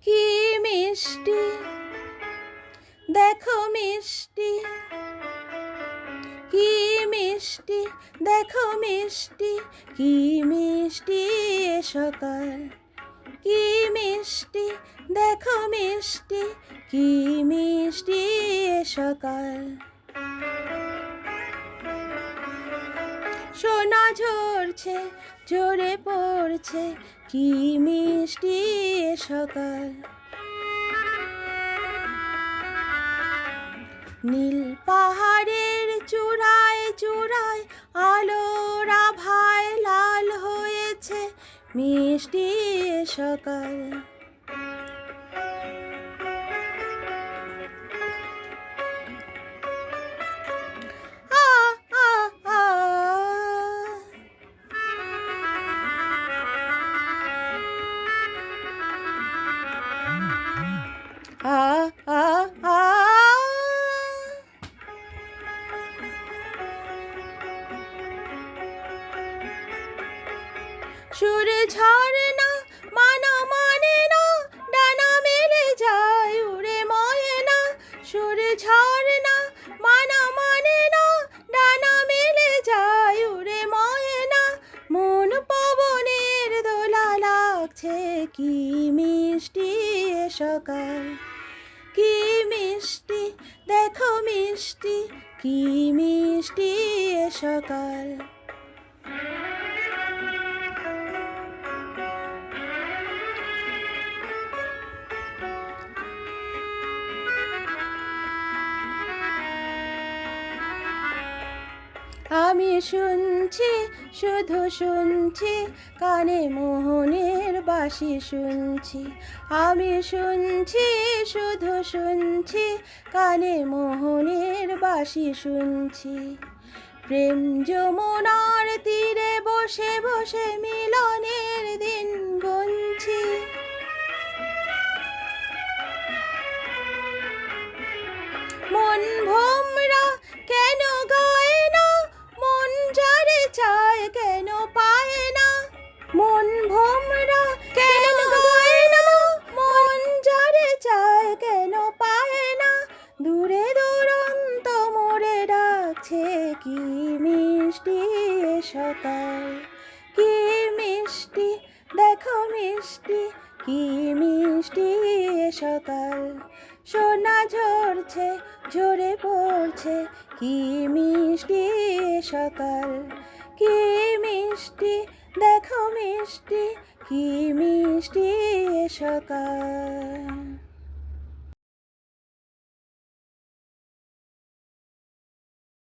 কি মিষ্টি দেখো মিষ্টি, কি মিষ্টি দেখো মিষ্টি, কি মিষ্টি এ সকাল। কি মিষ্টি দেখো মিষ্টি, কি মিষ্টি এ সকাল। সোনা ঝরছে ঝরে পড়ছে, কি মিষ্টি এ সকাল। নীল পাহাড়ের চূড়ায় চূড়ায় আলোর আভায় লাল হয়েছে মিষ্টি এ সকাল। সুর ঝরে না মানা মানে না, ডানা মেলে যায় উড়ে ময়না। সুর ঝরে না মানা মানে না, ডানা মেলে যায় উড়ে ময়না। মন পবনের দোলা লাগছে, কি মিষ্টি এ সকাল। কি মিষ্টি দেখো মিষ্টি, কি মিষ্টি এ সকাল। আমি শুনছি শুধু শুনছি, কানে মোহনের বাঁশি শুনছি। আমি শুনছি শুধু শুনছি, কানে মোহনের বাঁশি শুনছি। প্রেম যমুনার তীরে বসে বসে মিলনের দিন গুনছি। মন ভোমরা কেন গায় না, মন যারে চায় কেন পায় না। মন ভোমরা কেন গায় না, মন যারে চায় কেন পায় না। দূরে দুরন্ত মোরে ডাকছে, কি মিষ্টি এ সকাল। কি মিষ্টি দেখো মিষ্টি, কি মিষ্টি এ সকাল। সোনা ঝরছে ঝরে পড়ছে, কি মিষ্টি এ সকাল। কি মিষ্টি দেখো মিষ্টি, কি মিষ্টি এ সকাল।